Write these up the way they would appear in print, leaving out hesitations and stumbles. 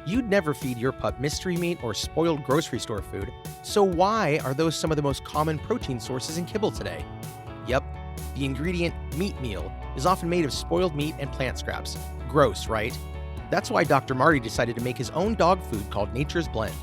You'd never feed your pup mystery meat or spoiled grocery store food, so why are those some of the most common protein sources in kibble today? Yep, the ingredient meat meal is often made of spoiled meat and plant scraps. Gross, right? That's why Dr. Marty decided to make his own dog food called Nature's Blend.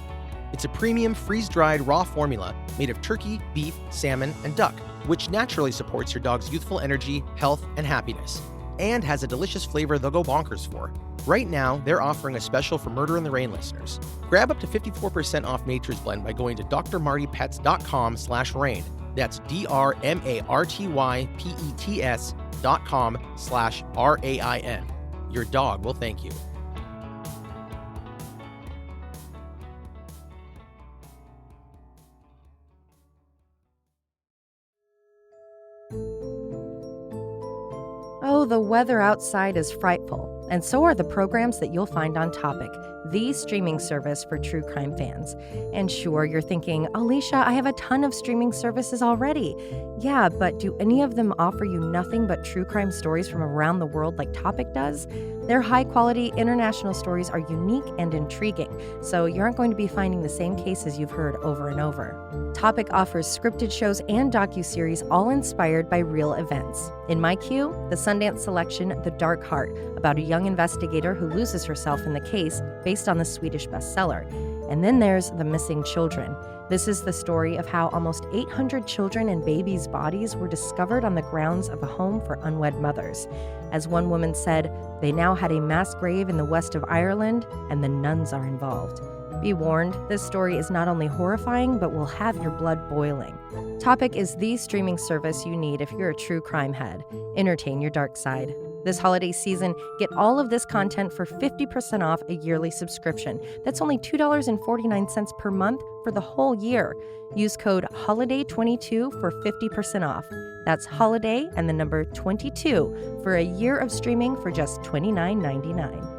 It's a premium freeze-dried raw formula made of turkey, beef, salmon, and duck, which naturally supports your dog's youthful energy, health, and happiness, and has a delicious flavor they'll go bonkers for. Right now, they're offering a special for Murder in the Rain listeners. Grab up to 54% off Nature's Blend by going to drmartypets.com/rain. That's drmartypets.com/RAIN. Your dog will thank you. Oh, the weather outside is frightful, and so are the programs that you'll find on Topic, the streaming service for true crime fans. And sure, you're thinking, Alicia, I have a ton of streaming services already. Yeah, but do any of them offer you nothing but true crime stories from around the world like Topic does? Their high-quality international stories are unique and intriguing, so you aren't going to be finding the same cases you've heard over and over. Topic offers scripted shows and docuseries all inspired by real events. In my queue, the Sundance selection The Dark Heart, about a young investigator who loses herself in the case based on the Swedish bestseller. And then there's The Missing Children. This is the story of how almost 800 children and babies' bodies were discovered on the grounds of a home for unwed mothers. As one woman said, they now had a mass grave in the west of Ireland, and the nuns are involved. Be warned, this story is not only horrifying, but will have your blood boiling. Topic is the streaming service you need if you're a true crime head. Entertain your dark side. This holiday season, get all of this content for 50% off a yearly subscription. That's only $2.49 per month for the whole year. Use code HOLIDAY22 for 50% off. That's HOLIDAY and the number 22 for a year of streaming for just $29.99.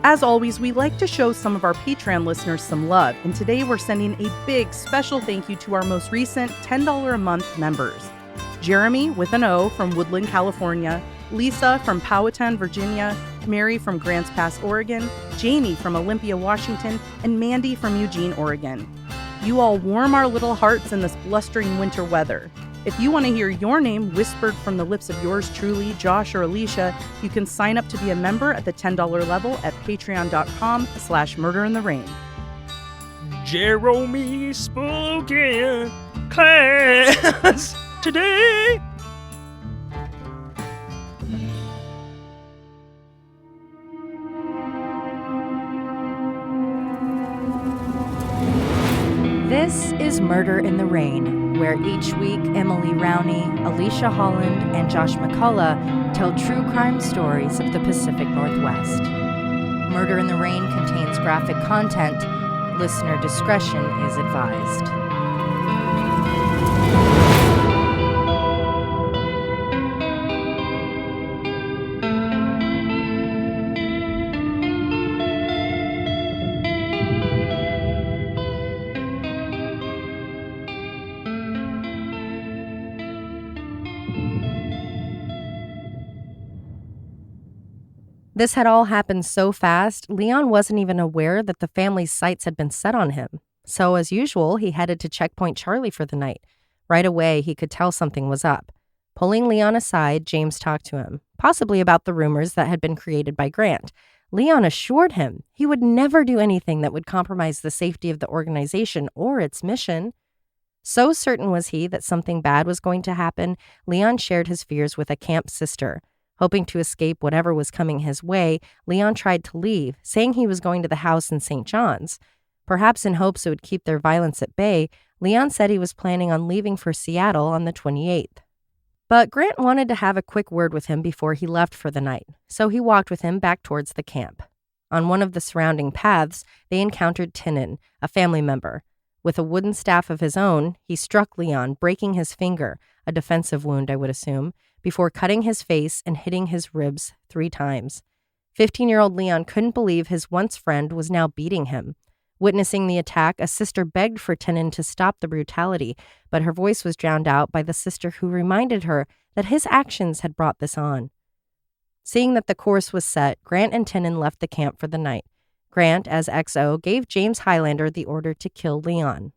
As always, we like to show some of our Patreon listeners some love, and today we're sending a big special thank you to our most recent $10 a month members. Jeremy, with an O, from Woodland, California, Lisa from Powhatan, Virginia, Mary from Grants Pass, Oregon, Jamie from Olympia, Washington, and Mandy from Eugene, Oregon. You all warm our little hearts in this blustering winter weather. If you want to hear your name whispered from the lips of yours truly, Josh or Alicia, you can sign up to be a member at the $10 level at patreon.com/murderintherain. Jeremy spoke in class today. This is Murder in the Rain, where each week Emily Rowney, Alicia Holland, and Josh McCullough tell true crime stories of the Pacific Northwest. Murder in the Rain contains graphic content. Listener discretion is advised. This had all happened so fast, Leon wasn't even aware that the family's sights had been set on him. So, as usual, he headed to Checkpoint Charlie for the night. Right away, he could tell something was up. Pulling Leon aside, James talked to him, possibly about the rumors that had been created by Grant. Leon assured him he would never do anything that would compromise the safety of the organization or its mission. So certain was he that something bad was going to happen, Leon shared his fears with a camp sister. Hoping to escape whatever was coming his way, Leon tried to leave, saying he was going to the house in St. John's. Perhaps in hopes it would keep their violence at bay, Leon said he was planning on leaving for Seattle on the 28th. But Grant wanted to have a quick word with him before he left for the night, so he walked with him back towards the camp. On one of the surrounding paths, they encountered Tinnin, a family member. With a wooden staff of his own, he struck Leon, breaking his finger, a defensive wound, I would assume, before cutting his face and hitting his ribs 3 times. 15-year-old Leon couldn't believe his once friend was now beating him. Witnessing the attack, a sister begged for Tenen to stop the brutality, but her voice was drowned out by the sister who reminded her that his actions had brought this on. Seeing that the course was set, Grant and Tenen left the camp for the night. Grant, as XO, gave James Highlander the order to kill Leon.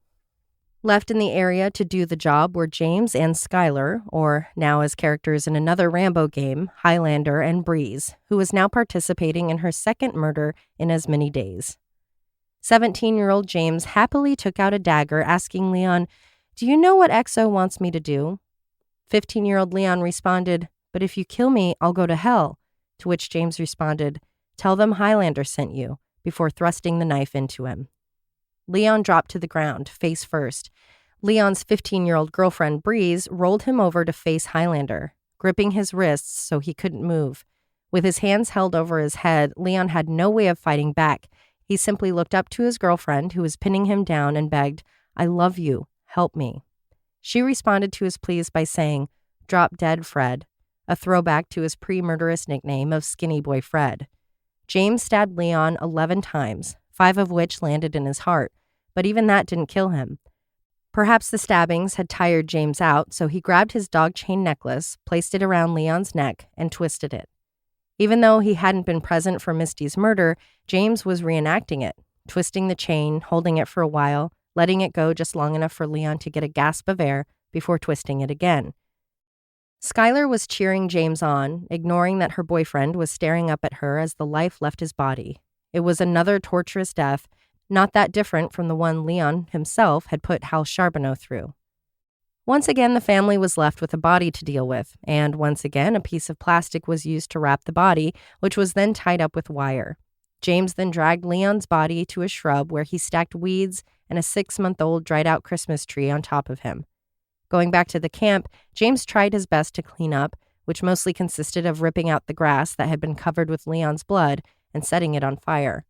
Left in the area to do the job were James and Skylar, or now as characters in another Rambo game, Highlander and Breeze, who was now participating in her second murder in as many days. 17-year-old James happily took out a dagger, asking Leon, "Do you know what XO wants me to do?" 15-year-old Leon responded, "But if you kill me, I'll go to hell." To which James responded, "Tell them Highlander sent you," before thrusting the knife into him. Leon dropped to the ground, face first. Leon's 15-year-old girlfriend, Breeze, rolled him over to face Highlander, gripping his wrists so he couldn't move. With his hands held over his head, Leon had no way of fighting back. He simply looked up to his girlfriend, who was pinning him down, and begged, "I love you. Help me." She responded to his pleas by saying, "Drop dead, Fred," a throwback to his pre-murderous nickname of Skinny Boy Fred. James stabbed Leon 11 times, 5 of which landed in his heart, but even that didn't kill him. Perhaps the stabbings had tired James out, so he grabbed his dog chain necklace, placed it around Leon's neck, and twisted it. Even though he hadn't been present for Misty's murder, James was reenacting it, twisting the chain, holding it for a while, letting it go just long enough for Leon to get a gasp of air before twisting it again. Skylar was cheering James on, ignoring that her boyfriend was staring up at her as the life left his body. It was another torturous death, not that different from the one Leon himself had put Hal Charboneau through. Once again, the family was left with a body to deal with, and once again, a piece of plastic was used to wrap the body, which was then tied up with wire. James then dragged Leon's body to a shrub where he stacked weeds and a 6-month-old dried-out Christmas tree on top of him. Going back to the camp, James tried his best to clean up, which mostly consisted of ripping out the grass that had been covered with Leon's blood and setting it on fire.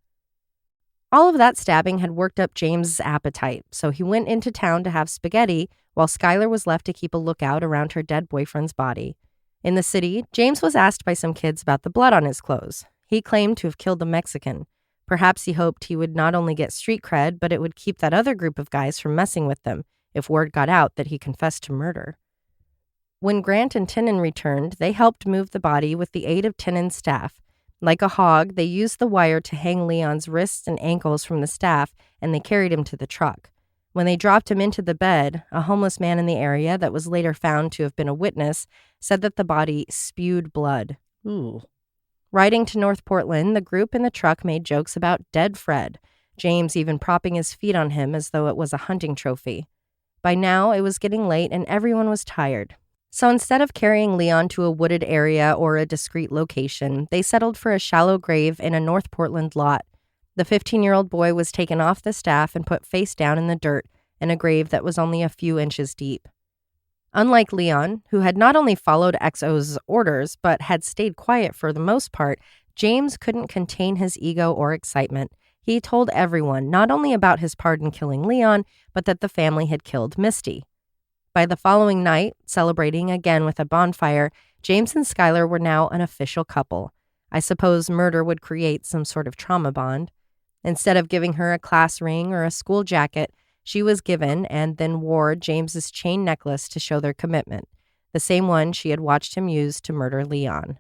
All of that stabbing had worked up James's appetite, so he went into town to have spaghetti while Skylar was left to keep a lookout around her dead boyfriend's body. In the city, James was asked by some kids about the blood on his clothes. He claimed to have killed a Mexican. Perhaps he hoped he would not only get street cred, but it would keep that other group of guys from messing with them if word got out that he confessed to murder. When Grant and Tenen returned, they helped move the body with the aid of Tenen's staff. Like a hog, they used the wire to hang Leon's wrists and ankles from the staff, and they carried him to the truck. When they dropped him into the bed, a homeless man in the area that was later found to have been a witness said that the body spewed blood. Ooh. Riding to North Portland, the group in the truck made jokes about dead Fred, James even propping his feet on him as though it was a hunting trophy. By now, it was getting late and everyone was tired. So instead of carrying Leon to a wooded area or a discreet location, they settled for a shallow grave in a North Portland lot. The 15-year-old boy was taken off the staff and put face down in the dirt in a grave that was only a few inches deep. Unlike Leon, who had not only followed XO's orders, but had stayed quiet for the most part, James couldn't contain his ego or excitement. He told everyone not only about his part in killing Leon, but that the family had killed Misty. By the following night, celebrating again with a bonfire, James and Skylar were now an official couple. I suppose murder would create some sort of trauma bond. Instead of giving her a class ring or a school jacket, she was given and then wore James's chain necklace to show their commitment, the same one she had watched him use to murder Leon.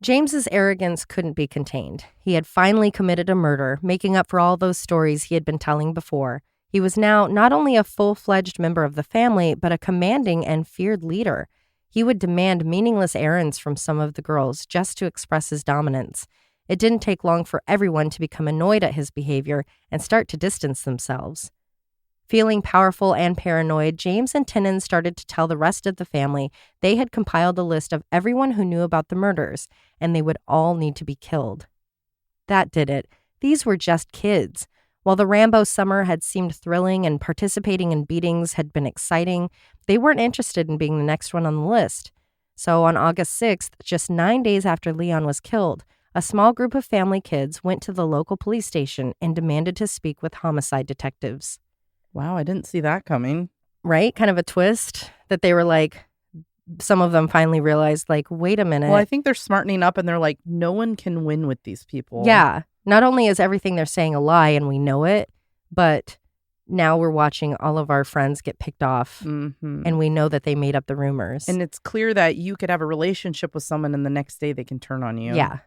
James's arrogance couldn't be contained. He had finally committed a murder, making up for all those stories he had been telling before. He was now not only a full-fledged member of the family, but a commanding and feared leader. He would demand meaningless errands from some of the girls just to express his dominance. It didn't take long for everyone to become annoyed at his behavior and start to distance themselves. Feeling powerful and paranoid, James and Tenen started to tell the rest of the family they had compiled a list of everyone who knew about the murders, and they would all need to be killed. That did it. These were just kids. While the Rambo summer had seemed thrilling and participating in beatings had been exciting, they weren't interested in being the next one on the list. So on August 6th, just 9 days after Leon was killed, a small group of family kids went to the local police station and demanded to speak with homicide detectives. Wow, I didn't see that coming. Right? Kind of a twist that they were like, some of them finally realized, like, wait a minute. Well, I think they're smartening up and they're like, no one can win with these people. Yeah. Not only is everything they're saying a lie and we know it, but now we're watching all of our friends get picked off and we know that they made up the rumors. And it's clear that you could have a relationship with someone and the next day they can turn on you. Yeah.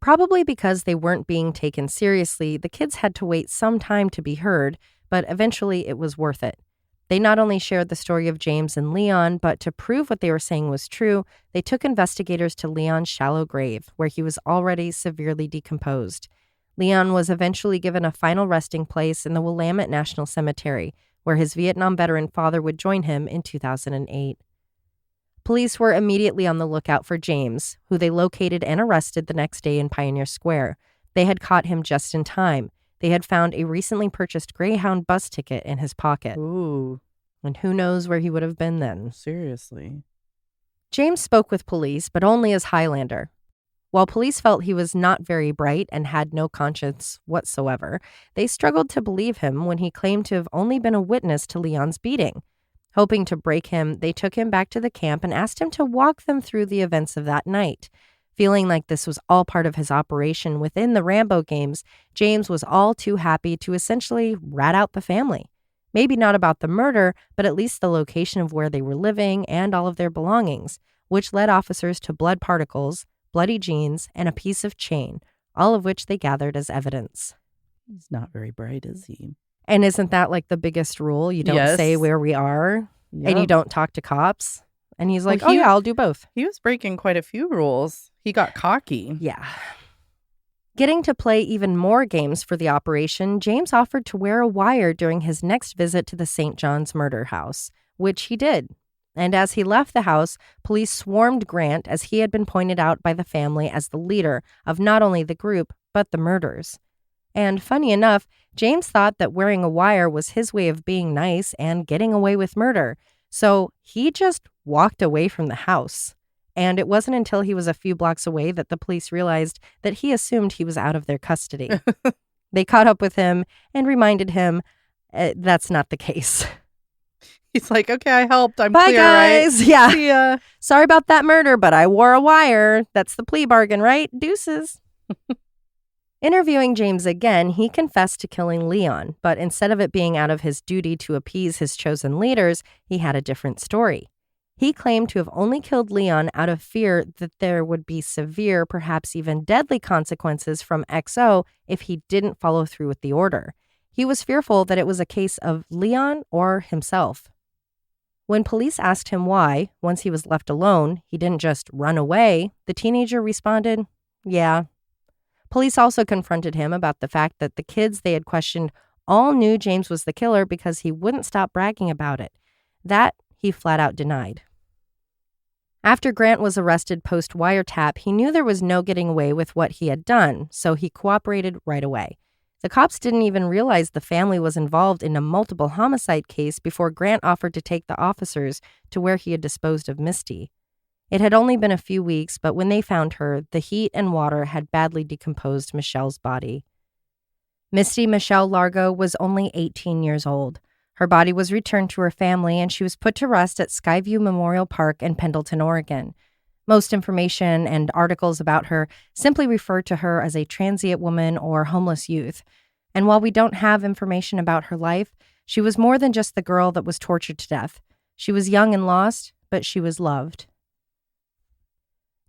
Probably because they weren't being taken seriously, the kids had to wait some time to be heard, but eventually it was worth it. They not only shared the story of James and Leon, but to prove what they were saying was true, they took investigators to Leon's shallow grave, where he was already severely decomposed. Leon was eventually given a final resting place in the Willamette National Cemetery, where his Vietnam veteran father would join him in 2008. Police were immediately on the lookout for James, who they located and arrested the next day in Pioneer Square. They had caught him just in time. They had found a recently purchased Greyhound bus ticket in his pocket. Ooh. And who knows where he would have been then. Seriously. James spoke with police, but only as Highlander. While police felt he was not very bright and had no conscience whatsoever, they struggled to believe him when he claimed to have only been a witness to Leon's beating. Hoping to break him, they took him back to the camp and asked him to walk them through the events of that night. Feeling like this was all part of his operation within the Rambo games, James was all too happy to essentially rat out the family. Maybe not about the murder, but at least the location of where they were living and all of their belongings, which led officers to blood particles, bloody jeans, and a piece of chain, all of which they gathered as evidence. He's not very bright, is he? And isn't that like the biggest rule? You don't say where we are, and you don't talk to cops. And he's like, yeah, I'll do both. He was breaking quite a few rules. He got cocky. Yeah. Getting to play even more games for the operation, James offered to wear a wire during his next visit to the St. John's murder house, which he did. And as he left the house, police swarmed Grant as he had been pointed out by the family as the leader of not only the group, but the murders. And funny enough, James thought that wearing a wire was his way of being nice and getting away with murder. So he just walked away from the house. And it wasn't until he was a few blocks away that the police realized that he assumed he was out of their custody. They caught up with him and reminded him that's not the case. He's like, okay, I helped. I'm Bye, clear, guys. right? Yeah. See ya. Sorry about that murder, but I wore a wire. That's the plea bargain, right? Deuces. Interviewing James again, he confessed to killing Leon, but instead of it being out of his duty to appease his chosen leaders, he had a different story. He claimed to have only killed Leon out of fear that there would be severe, perhaps even deadly consequences from XO if he didn't follow through with the order. He was fearful that it was a case of Leon or himself. When police asked him why, once he was left alone, he didn't just run away, the teenager responded, yeah. Police also confronted him about the fact that the kids they had questioned all knew James was the killer because he wouldn't stop bragging about it. That he flat out denied. After Grant was arrested post-wiretap, he knew there was no getting away with what he had done, so he cooperated right away. The cops didn't even realize the family was involved in a multiple homicide case before Grant offered to take the officers to where he had disposed of Misty. It had only been a few weeks, but when they found her, the heat and water had badly decomposed Michelle's body. Misty Michelle Largo was only 18 years old. Her body was returned to her family, and she was put to rest at Skyview Memorial Park in Pendleton, Oregon. Most information and articles about her simply refer to her as a transient woman or homeless youth. And while we don't have information about her life, she was more than just the girl that was tortured to death. She was young and lost, but she was loved.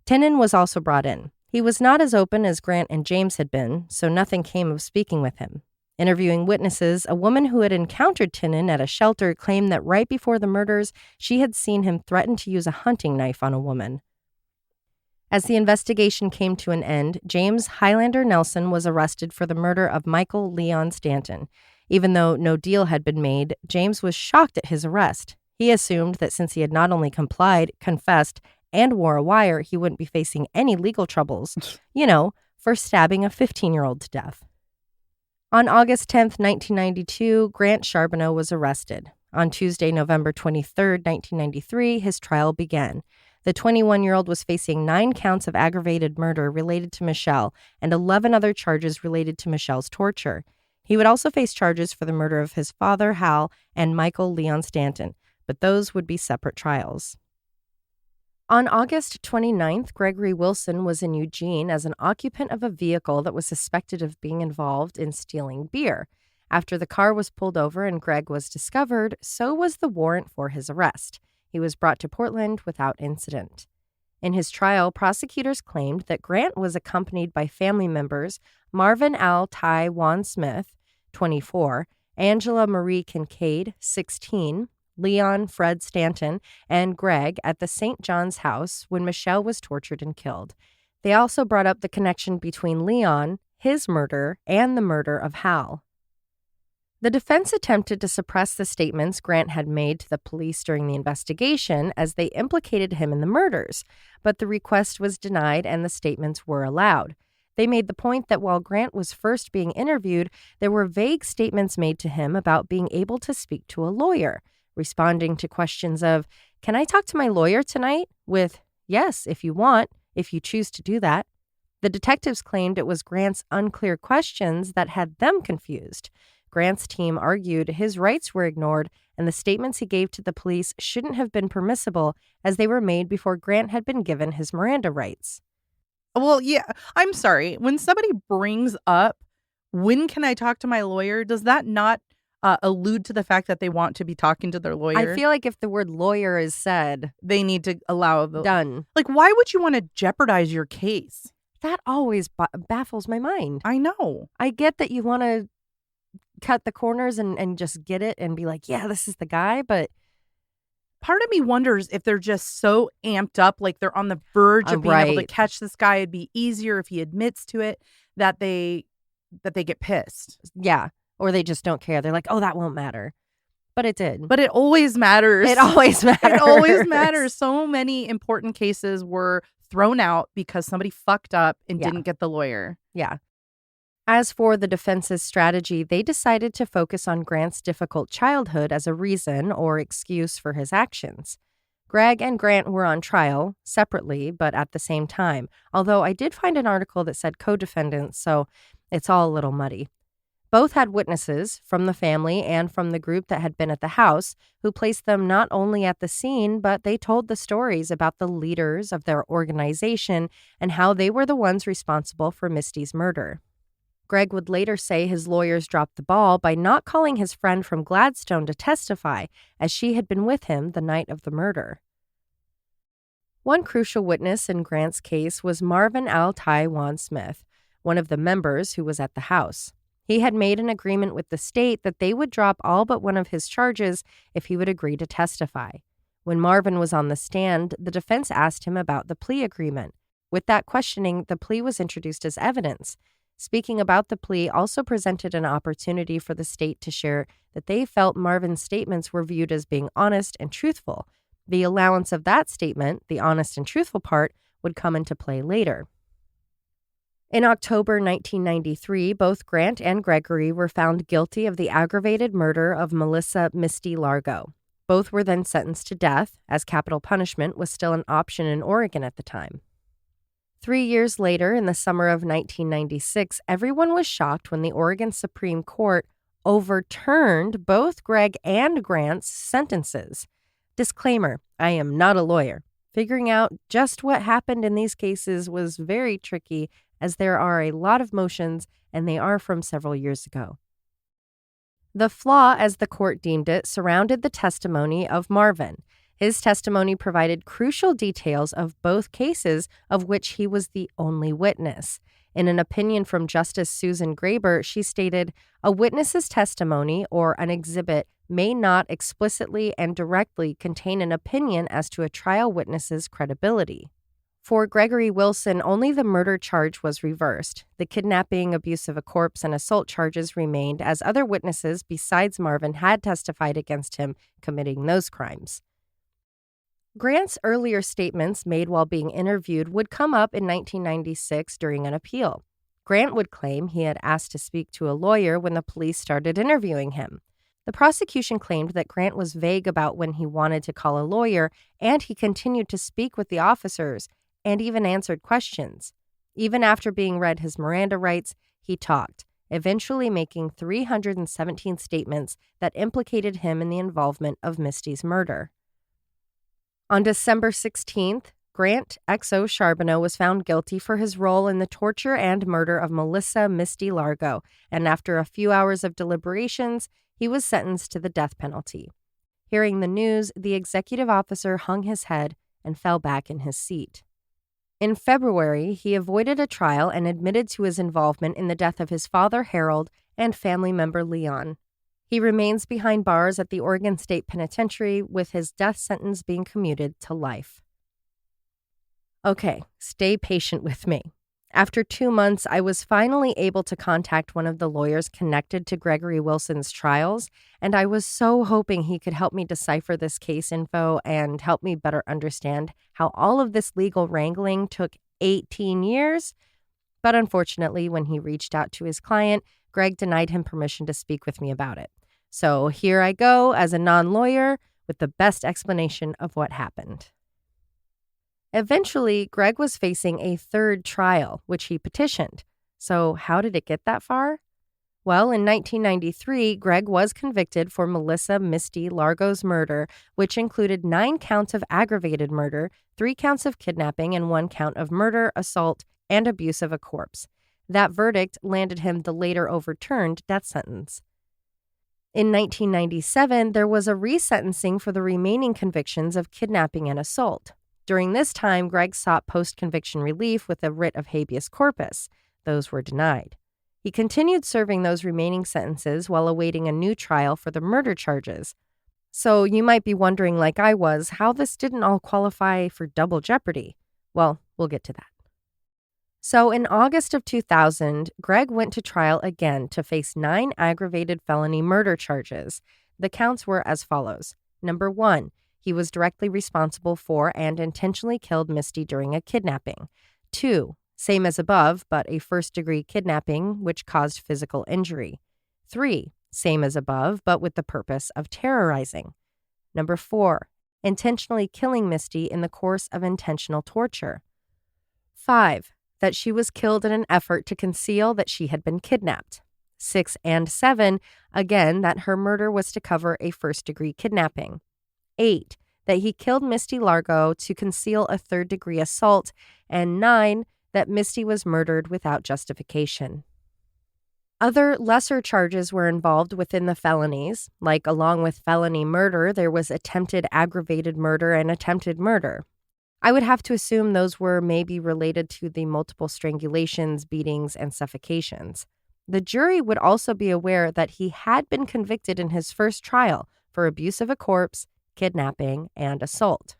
Tinnin was also brought in. He was not as open as Grant and James had been, so nothing came of speaking with him. Interviewing witnesses, a woman who had encountered Tinnin at a shelter claimed that right before the murders, she had seen him threaten to use a hunting knife on a woman. As the investigation came to an end, James Highlander Nelson was arrested for the murder of Michael Leon Stanton. Even though no deal had been made, James was shocked at his arrest. He assumed that since he had not only complied, confessed, and wore a wire, he wouldn't be facing any legal troubles, for stabbing a 15-year-old to death. On August 10th, 1992, Grant Charboneau was arrested. On Tuesday, November 23rd, 1993, his trial began. The 21-year-old was facing 9 counts of aggravated murder related to Michelle and 11 other charges related to Michelle's torture. He would also face charges for the murder of his father, Hal, and Michael Leon Stanton, but those would be separate trials. On August 29th, Gregory Wilson was in Eugene as an occupant of a vehicle that was suspected of being involved in stealing beer. After the car was pulled over and Greg was discovered, so was the warrant for his arrest. He was brought to Portland without incident. In his trial, prosecutors claimed that Grant was accompanied by family members Marvin Al Ty Wan Smith, 24, Angela Marie Kincaid, 16, Leon Fred Stanton, and Greg at the St. John's house when Michelle was tortured and killed. They also brought up the connection between Leon, his murder, and the murder of Hal. The defense attempted to suppress the statements Grant had made to the police during the investigation as they implicated him in the murders, but the request was denied and the statements were allowed. They made the point that while Grant was first being interviewed, there were vague statements made to him about being able to speak to a lawyer, responding to questions of, "Can I talk to my lawyer tonight?" with, "Yes, if you want, if you choose to do that." The detectives claimed it was Grant's unclear questions that had them confused. Grant's team argued his rights were ignored and the statements he gave to the police shouldn't have been permissible as they were made before Grant had been given his Miranda rights. Well, yeah, I'm sorry. When somebody brings up, when can I talk to my lawyer? Does that not allude to the fact that they want to be talking to their lawyer? I feel like if the word lawyer is said, they need to allow the... done. Like, why would you want to jeopardize your case? That always baffles my mind. I know. I get that you want to cut the corners and just get it and be like, yeah, this is the guy, but part of me wonders if they're just so amped up, like they're on the verge of being able to catch this guy. It'd be easier if he admits to it, that they get pissed. Yeah. Or they just don't care. They're like, oh, that won't matter. But it did. But it always matters. It always matters. It always matters. So many important cases were thrown out because somebody fucked up and didn't get the lawyer. Yeah. As for the defense's strategy, they decided to focus on Grant's difficult childhood as a reason or excuse for his actions. Greg and Grant were on trial, separately, but at the same time, although I did find an article that said co-defendants, so it's all a little muddy. Both had witnesses from the family and from the group that had been at the house who placed them not only at the scene, but they told the stories about the leaders of their organization and how they were the ones responsible for Misty's murder. Greg would later say his lawyers dropped the ball by not calling his friend from Gladstone to testify, as she had been with him the night of the murder. One crucial witness in Grant's case was Marvin Al Ty Wan Smith, one of the members who was at the house. He had made an agreement with the state that they would drop all but one of his charges if he would agree to testify. When Marvin was on the stand, the defense asked him about the plea agreement. With that questioning, the plea was introduced as evidence. Speaking about the plea also presented an opportunity for the state to share that they felt Marvin's statements were viewed as being honest and truthful. The allowance of that statement, the honest and truthful part, would come into play later. In October 1993, both Grant and Gregory were found guilty of the aggravated murder of Melissa Misty Largo. Both were then sentenced to death, as capital punishment was still an option in Oregon at the time. 3 years later, in the summer of 1996, everyone was shocked when the Oregon Supreme Court overturned both Greg and Grant's sentences. Disclaimer, I am not a lawyer. Figuring out just what happened in these cases was very tricky, as there are a lot of motions and they are from several years ago. The flaw, as the court deemed it, surrounded the testimony of Marvin. His testimony provided crucial details of both cases, of which he was the only witness. In an opinion from Justice Susan Graber, she stated, "A witness's testimony or an exhibit may not explicitly and directly contain an opinion as to a trial witness's credibility." For Gregory Wilson, only the murder charge was reversed. The kidnapping, abuse of a corpse, and assault charges remained, as other witnesses besides Marvin had testified against him committing those crimes. Grant's earlier statements made while being interviewed would come up in 1996 during an appeal. Grant would claim he had asked to speak to a lawyer when the police started interviewing him. The prosecution claimed that Grant was vague about when he wanted to call a lawyer, and he continued to speak with the officers and even answered questions. Even after being read his Miranda rights, he talked, eventually making 317 statements that implicated him in the involvement of Misty's murder. On December 16th, Grant Charboneau was found guilty for his role in the torture and murder of Melissa Misty Largo, and after a few hours of deliberations, he was sentenced to the death penalty. Hearing the news, the executive officer hung his head and fell back in his seat. In February, he avoided a trial and admitted to his involvement in the death of his father, Harold, and family member, Leon. He remains behind bars at the Oregon State Penitentiary, with his death sentence being commuted to life. Okay, stay patient with me. After 2 months, I was finally able to contact one of the lawyers connected to Gregory Wilson's trials, and I was so hoping he could help me decipher this case info and help me better understand how all of this legal wrangling took 18 years. But unfortunately, when he reached out to his client, Greg denied him permission to speak with me about it. So here I go as a non-lawyer with the best explanation of what happened. Eventually, Greg was facing a third trial, which he petitioned. So how did it get that far? Well, in 1993, Greg was convicted for Melissa Misty Largo's murder, which included 9 counts of aggravated murder, 3 counts of kidnapping, and 1 count of murder, assault, and abuse of a corpse. That verdict landed him the later overturned death sentence. In 1997, there was a resentencing for the remaining convictions of kidnapping and assault. During this time, Greg sought post-conviction relief with a writ of habeas corpus. Those were denied. He continued serving those remaining sentences while awaiting a new trial for the murder charges. So you might be wondering, like I was, how this didn't all qualify for double jeopardy. Well, we'll get to that. So in August of 2000, Greg went to trial again to face 9 aggravated felony murder charges. The counts were as follows. Number 1, he was directly responsible for and intentionally killed Misty during a kidnapping. 2, same as above, but a first-degree kidnapping which caused physical injury. 3, same as above, but with the purpose of terrorizing. Number 4, intentionally killing Misty in the course of intentional torture. 5, that she was killed in an effort to conceal that she had been kidnapped. 6 and 7, again, that her murder was to cover a first-degree kidnapping. 8, that he killed Misty Largo to conceal a third-degree assault. And 9, that Misty was murdered without justification. Other lesser charges were involved within the felonies, like along with felony murder, there was attempted aggravated murder and attempted murder. I would have to assume those were maybe related to the multiple strangulations, beatings, and suffocations. The jury would also be aware that he had been convicted in his first trial for abuse of a corpse, kidnapping, and assault.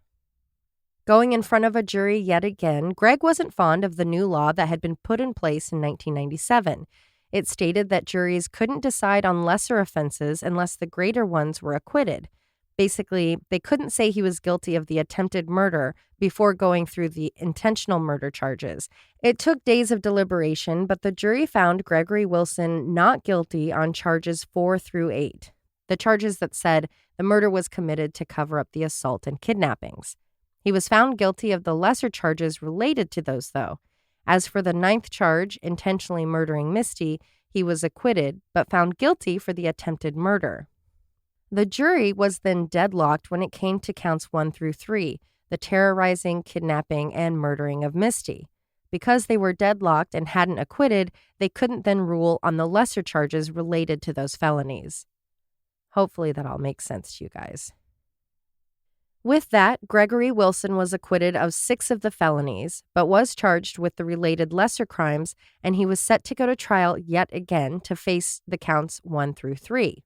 Going in front of a jury yet again, Greg wasn't fond of the new law that had been put in place in 1997. It stated that juries couldn't decide on lesser offenses unless the greater ones were acquitted. Basically, they couldn't say he was guilty of the attempted murder before going through the intentional murder charges. It took days of deliberation, but the jury found Gregory Wilson not guilty on charges 4 through 8. The charges that said the murder was committed to cover up the assault and kidnappings. He was found guilty of the lesser charges related to those, though. As for the 9th charge, intentionally murdering Misty, he was acquitted, but found guilty for the attempted murder. The jury was then deadlocked when it came to counts 1 through 3, the terrorizing, kidnapping, and murdering of Misty. Because they were deadlocked and hadn't acquitted, they couldn't then rule on the lesser charges related to those felonies. Hopefully that all makes sense to you guys. With that, Gregory Wilson was acquitted of 6 of the felonies, but was charged with the related lesser crimes, and he was set to go to trial yet again to face the counts 1 through 3.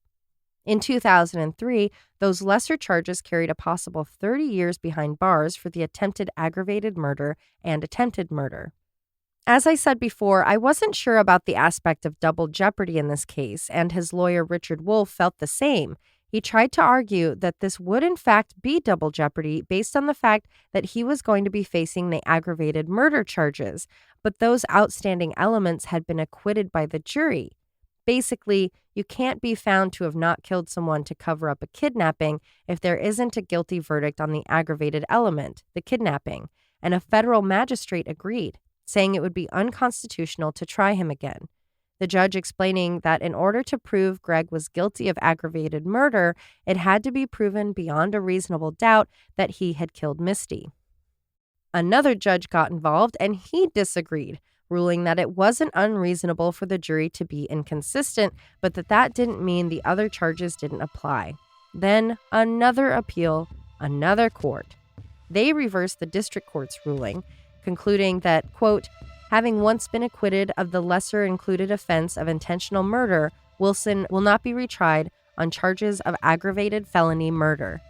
In 2003, those lesser charges carried a possible 30 years behind bars for the attempted aggravated murder and attempted murder. As I said before, I wasn't sure about the aspect of double jeopardy in this case, and his lawyer Richard Wolff felt the same. He tried to argue that this would in fact be double jeopardy based on the fact that he was going to be facing the aggravated murder charges, but those outstanding elements had been acquitted by the jury. Basically, you can't be found to have not killed someone to cover up a kidnapping if there isn't a guilty verdict on the aggravated element, the kidnapping, and a federal magistrate agreed, saying it would be unconstitutional to try him again. The judge explaining that in order to prove Greg was guilty of aggravated murder, it had to be proven beyond a reasonable doubt that he had killed Misty. Another judge got involved and he disagreed, ruling that it wasn't unreasonable for the jury to be inconsistent, but that didn't mean the other charges didn't apply. Then another appeal, another court. They reversed the district court's ruling, concluding that, quote, having once been acquitted of the lesser included offense of intentional murder, Wilson will not be retried on charges of aggravated felony murder.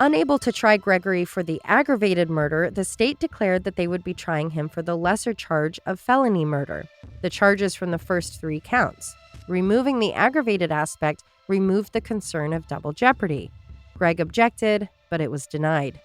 Unable to try Gregory for the aggravated murder, the state declared that they would be trying him for the lesser charge of felony murder, the charges from the first 3 counts. Removing the aggravated aspect removed the concern of double jeopardy. Greg objected, but it was denied.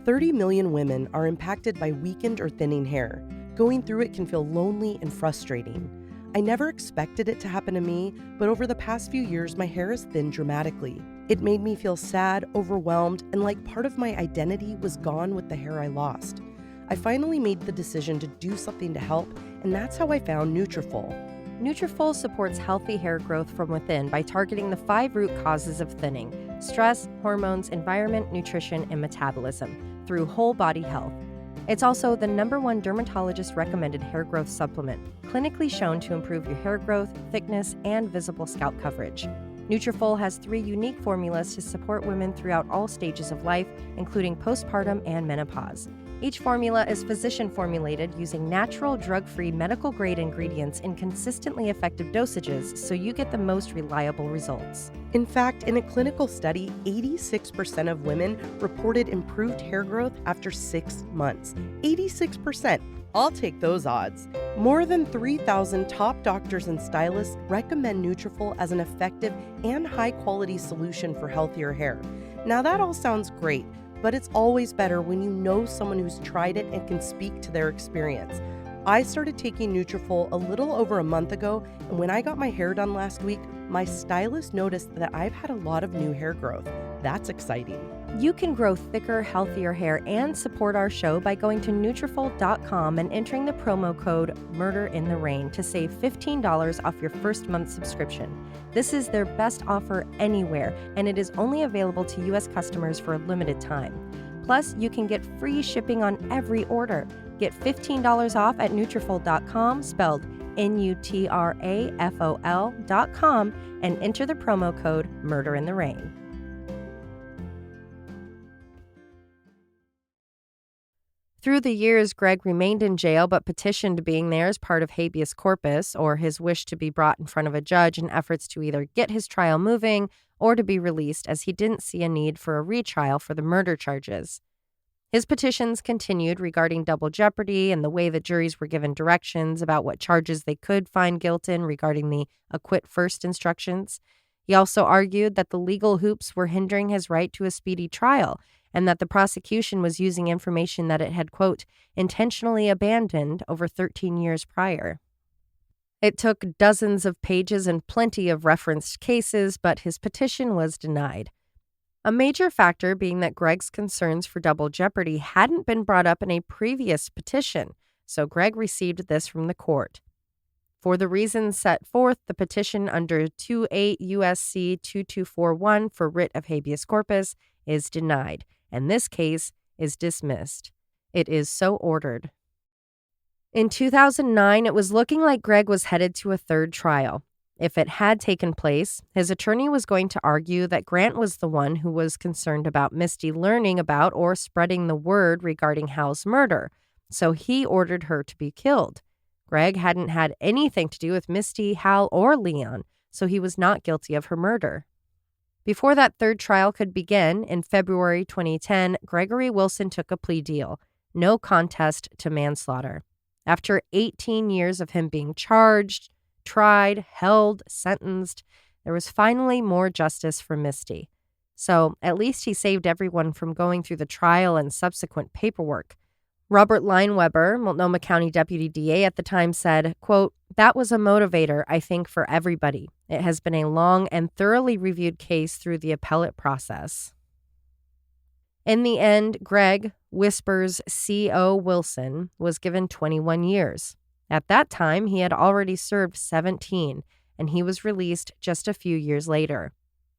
"30 million women are impacted by weakened or thinning hair. Going through it can feel lonely and frustrating. I never expected it to happen to me, but over the past few years, my hair has thinned dramatically. It made me feel sad, overwhelmed, and like part of my identity was gone with the hair I lost. I finally made the decision to do something to help, and that's how I found Nutrafol. Nutrafol supports healthy hair growth from within by targeting the 5 root causes of thinning: stress, hormones, environment, nutrition, and metabolism, through whole body health. It's also the #1 dermatologist-recommended hair growth supplement, clinically shown to improve your hair growth, thickness, and visible scalp coverage. Nutrafol has 3 unique formulas to support women throughout all stages of life, including postpartum and menopause. Each formula is physician-formulated using natural, drug-free, medical-grade ingredients in consistently effective dosages so you get the most reliable results. In fact, in a clinical study, 86% of women reported improved hair growth after 6 months. 86%! I'll take those odds. More than 3,000 top doctors and stylists recommend Nutrafol as an effective and high-quality solution for healthier hair. Now that all sounds great, but it's always better when you know someone who's tried it and can speak to their experience. I started taking Nutrafol a little over a month ago, and when I got my hair done last week, my stylist noticed that I've had a lot of new hair growth. That's exciting. You can grow thicker, healthier hair and support our show by going to Nutrafol.com and entering the promo code MurderInTheRain to save $15 off your first month subscription. This is their best offer anywhere, and it is only available to U.S. customers for a limited time. Plus, you can get free shipping on every order. Get $15 off at Nutrafol.com, spelled Nutrafol.com, and enter the promo code MurderInTheRain. Through the years, Greg remained in jail but petitioned being there as part of habeas corpus, or his wish to be brought in front of a judge in efforts to either get his trial moving or to be released, as he didn't see a need for a retrial for the murder charges. His petitions continued regarding double jeopardy and the way the juries were given directions about what charges they could find guilt in regarding the acquit first instructions. He also argued that the legal hoops were hindering his right to a speedy trial, and that the prosecution was using information that it had, quote, intentionally abandoned over 13 years prior. It took dozens of pages and plenty of referenced cases, but his petition was denied. A major factor being that Greg's concerns for double jeopardy hadn't been brought up in a previous petition, so Greg received this from the court. For the reasons set forth, the petition under 28 U.S.C. 2241 for writ of habeas corpus is denied, and this case is dismissed. It is so ordered. In 2009, it was looking like Greg was headed to a third trial. If it had taken place, his attorney was going to argue that Grant was the one who was concerned about Misty learning about or spreading the word regarding Hal's murder, so he ordered her to be killed. Greg hadn't had anything to do with Misty, Hal, or Leon, so he was not guilty of her murder. Before that third trial could begin, in February 2010, Gregory Wilson took a plea deal, no contest to manslaughter. After 18 years of him being charged, tried, held, sentenced, there was finally more justice for Misty. So at least he saved everyone from going through the trial and subsequent paperwork. Robert Lineweber, Multnomah County Deputy DA at the time, said, quote, "That was a motivator, I think, for everybody. It has been a long and thoroughly reviewed case through the appellate process." In the end, Greg Whispers C.O. Wilson was given 21 years. At that time, he had already served 17, and he was released just a few years later.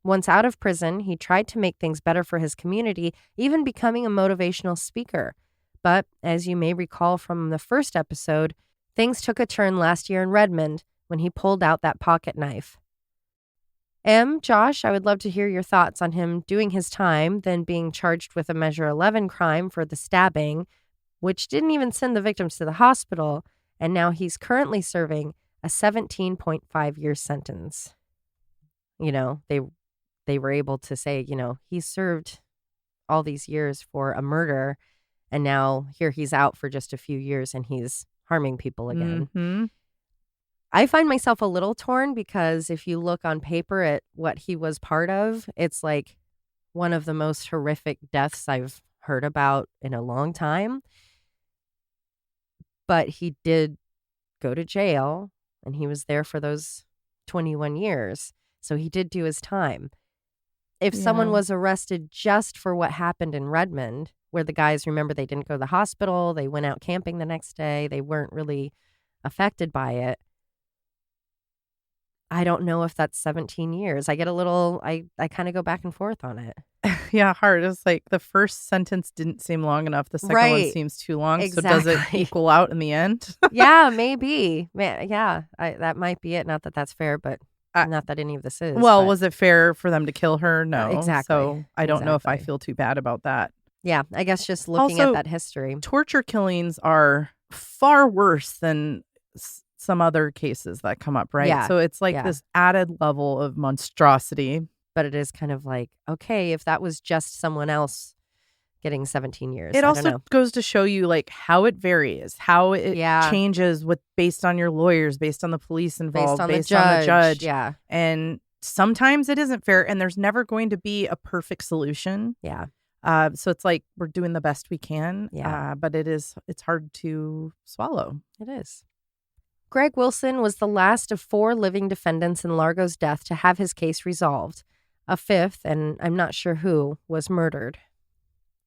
Once out of prison, he tried to make things better for his community, even becoming a motivational speaker. But, as you may recall from the first episode, things took a turn last year in Redmond when he pulled out that pocket knife. Josh, I would love to hear your thoughts on him doing his time, then being charged with a Measure 11 crime for the stabbing, which didn't even send the victims to the hospital, and now he's currently serving a 17.5-year sentence. You know, they were able to say, you know, he served all these years for a murder, and now here he's out for just a few years and he's harming people again. Mm-hmm. I find myself a little torn because if you look on paper at what he was part of, it's like one of the most horrific deaths I've heard about in a long time. But he did go to jail and he was there for those 21 years. So he did do his time. If someone was arrested just for what happened in Redmond, where the guys, remember, they didn't go to the hospital, they went out camping the next day, they weren't really affected by it. I don't know if that's 17 years. I get a little, I kind of go back and forth on it. Yeah, hard. It's like the first sentence didn't seem long enough. The second one seems too long. Exactly. So does it equal out in the end? Yeah, maybe. Yeah, that might be it. Not that that's fair, but not that any of this is. Well, but was it fair for them to kill her? No. Exactly. So I don't know if I feel too bad about that. Yeah, I guess just looking Also, at that history. Torture killings are far worse than some other cases that come up, right? Yeah. So it's like this added level of monstrosity. But it is kind of like, okay, if that was just someone else getting 17 years. It I also don't know. goes to show you like how it varies, how it changes based on your lawyers, based on the police involved, based on the judge. Yeah. And sometimes it isn't fair and there's never going to be a perfect solution. Yeah. So it's like we're doing the best we can. Yeah. But it's hard to swallow. It is. Greg Wilson was the last of 4 living defendants in Largo's death to have his case resolved. A 5th, and I'm not sure who, was murdered.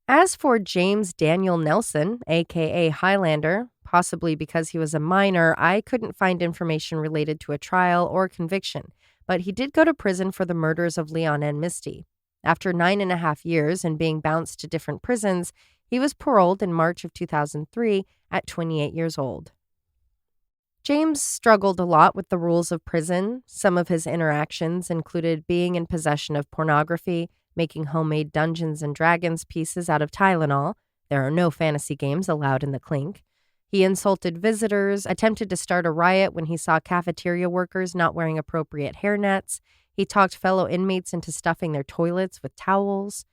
As for James Daniel Nelson, a.k.a. Highlander, possibly because he was a minor, I couldn't find information related to a trial or conviction, but he did go to prison for the murders of Leon and Misty. After 9.5 years and being bounced to different prisons, he was paroled in March of 2003 at 28 years old. James struggled a lot with the rules of prison. Some of his interactions included being in possession of pornography, making homemade Dungeons and Dragons pieces out of Tylenol. There are no fantasy games allowed in the clink. He insulted visitors, attempted to start a riot when he saw cafeteria workers not wearing appropriate hairnets. He talked fellow inmates into stuffing their toilets with towels.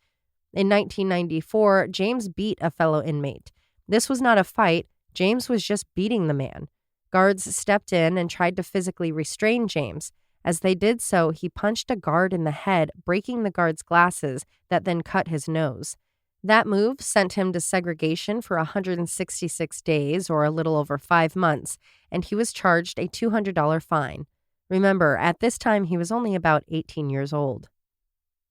In 1994, James beat a fellow inmate. This was not a fight. James was just beating the man. Guards stepped in and tried to physically restrain James. As they did so, he punched a guard in the head, breaking the guard's glasses that then cut his nose. That move sent him to segregation for 166 days, or a little over 5 months, and he was charged a $200 fine. Remember, at this time, he was only about 18 years old.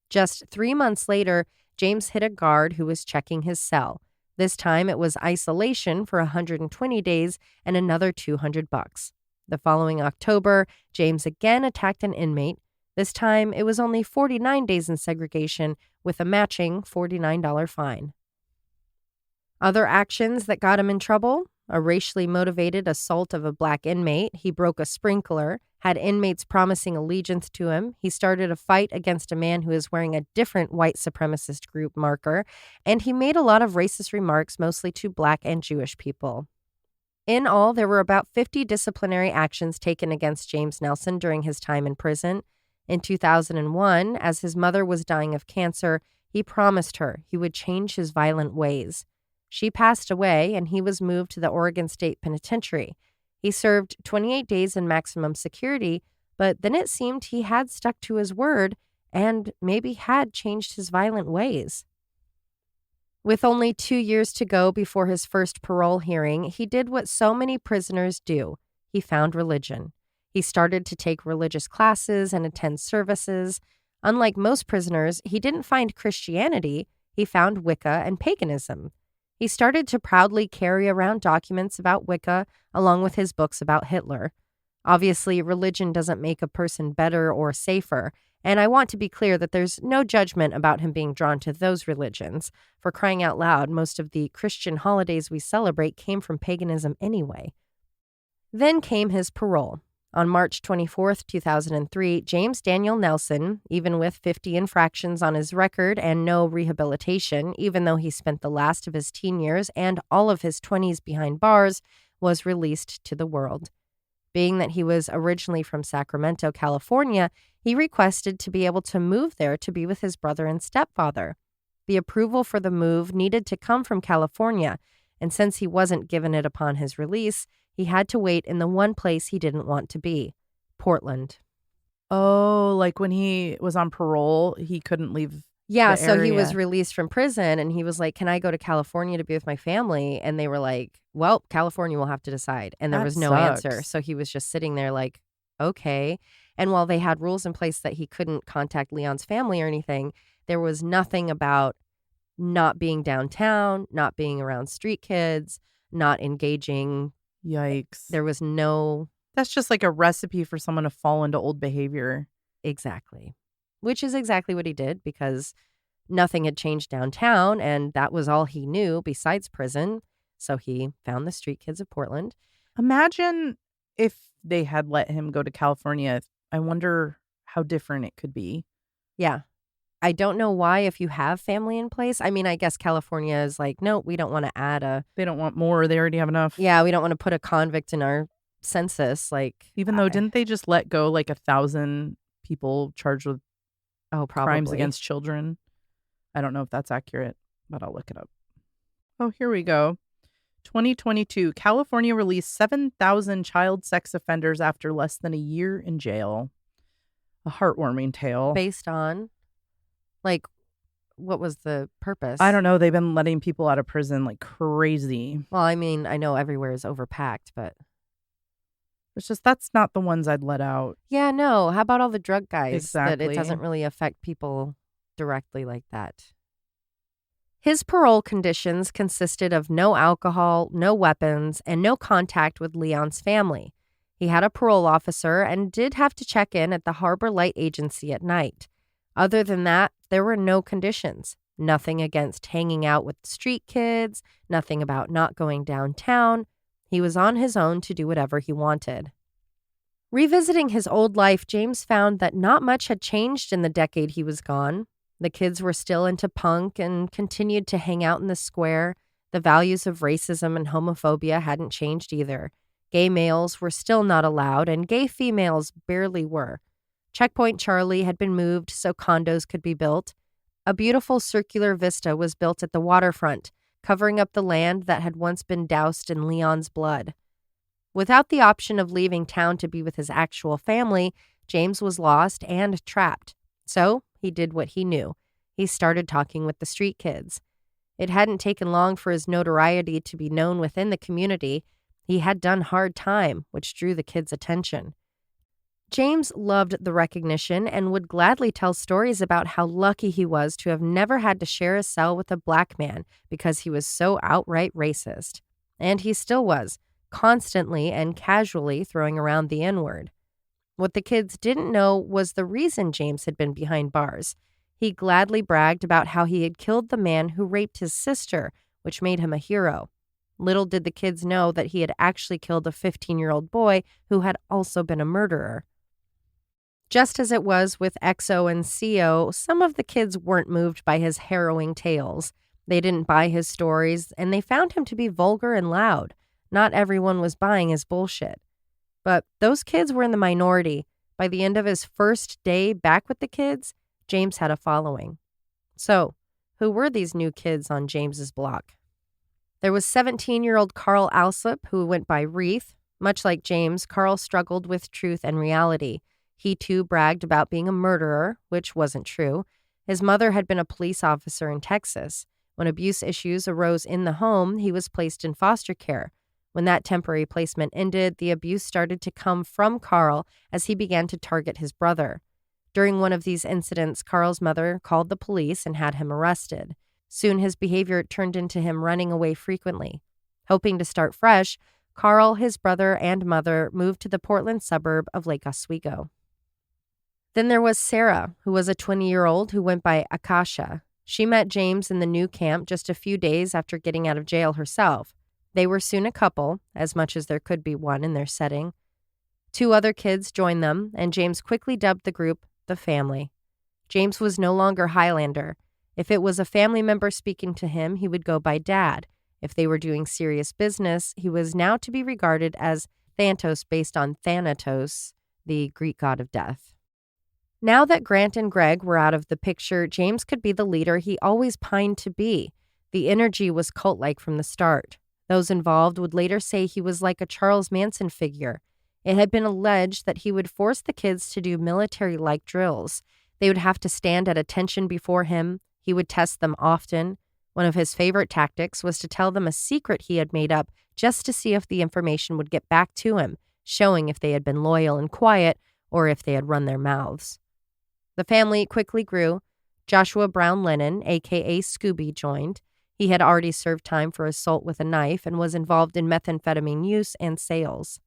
Just 3 months later, James hit a guard who was checking his cell. This time, it was isolation for 120 days and another $200. The following October, James again attacked an inmate. This time, it was only 49 days in segregation with a matching $49 fine. Other actions that got him in trouble: a racially motivated assault of a black inmate. He broke a sprinkler, had inmates promising allegiance to him. He started a fight against a man who is wearing a different white supremacist group marker, and he made a lot of racist remarks, mostly to black and Jewish people. In all, there were about 50 disciplinary actions taken against James Nelson during his time in prison. In 2001, as his mother was dying of cancer, he promised her he would change his violent ways. She passed away, and he was moved to the Oregon State Penitentiary. He served 28 days in maximum security, but then it seemed he had stuck to his word and maybe had changed his violent ways. With only 2 years to go before his first parole hearing, he did what so many prisoners do. He found religion. He started to take religious classes and attend services. Unlike most prisoners, he didn't find Christianity. He found Wicca and paganism. He started to proudly carry around documents about Wicca along with his books about Hitler. Obviously, religion doesn't make a person better or safer, and I want to be clear that there's no judgment about him being drawn to those religions. For crying out loud, most of the Christian holidays we celebrate came from paganism anyway. Then came his parole. On March 24th, 2003, James Daniel Nelson, even with 50 infractions on his record and no rehabilitation, even though he spent the last of his teen years and all of his 20s behind bars, was released to the world. Being that he was originally from Sacramento, California, he requested to be able to move there to be with his brother and stepfather. The approval for the move needed to come from California, and since he wasn't given it upon his release, he had to wait in the one place he didn't want to be, Portland. Oh, like when he was on parole, he couldn't leave. Yeah, the so he was area. released from prison, and he was like, can I go to California to be with my family? And they were like, well, California will have to decide. And there That was no answer. sucks. So he was just sitting there like, okay. And while they had rules in place that he couldn't contact Leon's family or anything, there was nothing about not being downtown, not being around street kids, not engaging. Yikes. There was no. That's just like a recipe for someone to fall into old behavior. Exactly. Which is exactly what he did because nothing had changed downtown and that was all he knew besides prison. So he found the street kids of Portland. Imagine if they had let him go to California. I wonder how different it could be. Yeah. I don't know why if you have family in place. I mean, I guess California is like, no, we don't want to add a. They don't want more. They already have enough. Yeah, we don't want to put a convict in our census. Like, Even though, didn't they just let go like 1,000 people charged with probably crimes against children? I don't know if that's accurate, but I'll look it up. Oh, here we go. 2022, California released 7,000 child sex offenders after less than a year in jail. A heartwarming tale. based on, like, what was the purpose? I don't know. They've been letting people out of prison like crazy. Well, I mean, I know everywhere is overpacked, but It's just that's not the ones I'd let out. yeah, no. How about all the drug guys that it Exactly. doesn't really affect people directly like that? His parole conditions consisted of no alcohol, no weapons, and no contact with Leon's family. He had a parole officer and did have to check in at the Harbor Light Agency at night. Other than that, there were no conditions. Nothing against hanging out with street kids, nothing about not going downtown. He was on his own to do whatever he wanted. Revisiting his old life, James found that not much had changed in the decade he was gone. The kids were still into punk and continued to hang out in the square. The values of racism and homophobia hadn't changed either. Gay males were still not allowed, and gay females barely were. Checkpoint Charlie had been moved so condos could be built. A beautiful circular vista was built at the waterfront, covering up the land that had once been doused in Leon's blood. Without the option of leaving town to be with his actual family, James was lost and trapped. So he did what he knew. He started talking with the street kids. It hadn't taken long for his notoriety to be known within the community. He had done hard time, which drew the kids' attention. James loved the recognition and would gladly tell stories about how lucky he was to have never had to share a cell with a black man because he was so outright racist. And he still was, constantly and casually throwing around the N-word. What the kids didn't know was the reason James had been behind bars. He gladly bragged about how he had killed the man who raped his sister, which made him a hero. Little did the kids know that he had actually killed a 15-year-old boy who had also been a murderer. Just as it was with XO and CO, some of the kids weren't moved by his harrowing tales. They didn't buy his stories, and they found him to be vulgar and loud. Not everyone was buying his bullshit. But those kids were in the minority. By the end of his first day back with the kids, James had a following. So, who were these new kids on James's block? There was 17-year-old Carl Alsop, who went by Wreath. Much like James, Carl struggled with truth and reality. He too bragged about being a murderer, which wasn't true. His mother had been a police officer in Texas. When abuse issues arose in the home, he was placed in foster care. When that temporary placement ended, the abuse started to come from Carl as he began to target his brother. During one of these incidents, Carl's mother called the police and had him arrested. Soon his behavior turned into him running away frequently. Hoping to start fresh, Carl, his brother, and mother moved to the Portland suburb of Lake Oswego. Then there was Sarah, who was a 20-year-old who went by Akasha. She met James in the new camp just a few days after getting out of jail herself. They were soon a couple, as much as there could be one in their setting. 2 other kids joined them, and James quickly dubbed the group the family. James was no longer Highlander. If it was a family member speaking to him, he would go by Dad. If they were doing serious business, he was now to be regarded as Thanatos, based on Thanatos, the Greek god of death. Now that Grant and Greg were out of the picture, James could be the leader he always pined to be. The energy was cult-like from the start. Those involved would later say he was like a Charles Manson figure. It had been alleged that he would force the kids to do military-like drills. They would have to stand at attention before him. He would test them often. One of his favorite tactics was to tell them a secret he had made up just to see if the information would get back to him, showing if they had been loyal and quiet or if they had run their mouths. The family quickly grew. Joshua Brown Lennon, a.k.a. Scooby, joined. He had already served time for assault with a knife and was involved in methamphetamine use and sales.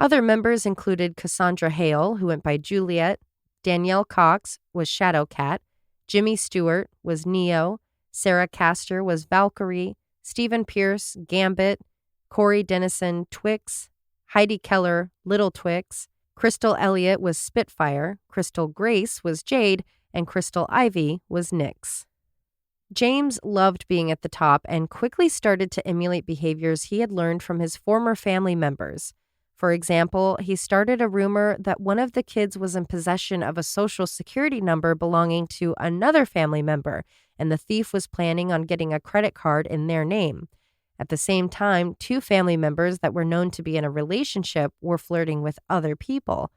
Other members included Cassandra Hale, who went by Juliet. Danielle Cox was Shadow Cat. Jimmy Stewart was Neo. Sarah Castor was Valkyrie. Stephen Pierce, Gambit. Corey Dennison, Twix. Heidi Keller, Little Twix. Crystal Elliott was Spitfire. Crystal Grace was Jade. And Crystal Ivy was Nyx. James loved being at the top and quickly started to emulate behaviors he had learned from his former family members. For example, he started a rumor that one of the kids was in possession of a social security number belonging to another family member, and the thief was planning on getting a credit card in their name. At the same time, 2 family members that were known to be in a relationship were flirting with other people.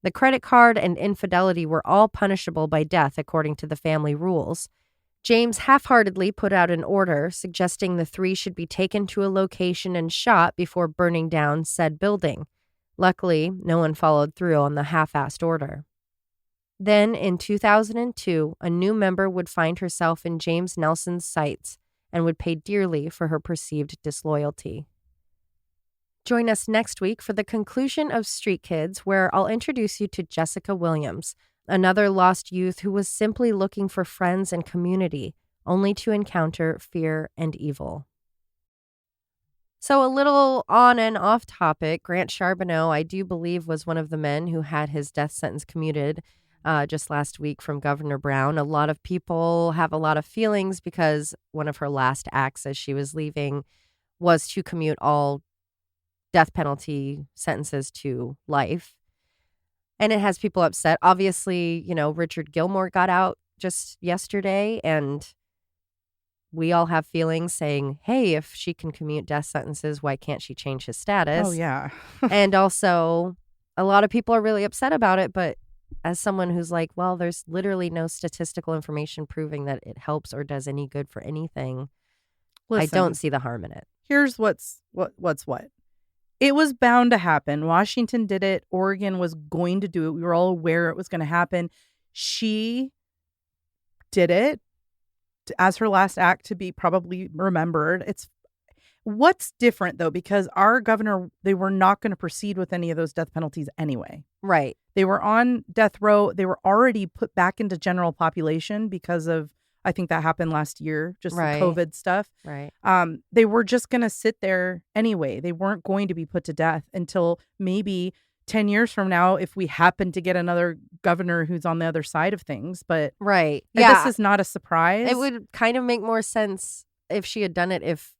The credit card and infidelity were all punishable by death according to the family rules. James half-heartedly put out an order suggesting the 3 should be taken to a location and shot before burning down said building. Luckily, no one followed through on the half-assed order. Then, in 2002, a new member would find herself in James Nelson's sights and would pay dearly for her perceived disloyalty. Join us next week for the conclusion of Street Kids, where I'll introduce you to Jessica Williams, another lost youth who was simply looking for friends and community, only to encounter fear and evil. So a little on and off topic, Grant Charboneau, I do believe, was one of the men who had his death sentence commuted just last week from Governor Brown. A lot of people have a lot of feelings because one of her last acts as she was leaving was to commute all death penalty sentences to life. And it has people upset. Obviously, Richard Gilmore got out just yesterday, and we all have feelings saying, hey, if she can commute death sentences, why can't she change his status? Oh, yeah. And also, a lot of people are really upset about it. But as someone who's like, well, there's literally no statistical information proving that it helps or does any good for anything. Listen, I don't see the harm in it. Here's what's what. It was bound to happen. Washington did it. Oregon was going to do it. We were all aware it was going to happen. She did it as her last act to be probably remembered. What's different, though, because our governor, they were not going to proceed with any of those death penalties anyway. Right. They were on death row. They were already put back into general population because of, I think that happened last year, just Right. the COVID stuff. Right. They were just going to sit there anyway. They weren't going to be put to death until maybe 10 years from now if we happen to get another governor who's on the other side of things. But Right. this is not a surprise. It would kind of make more sense if she had done it if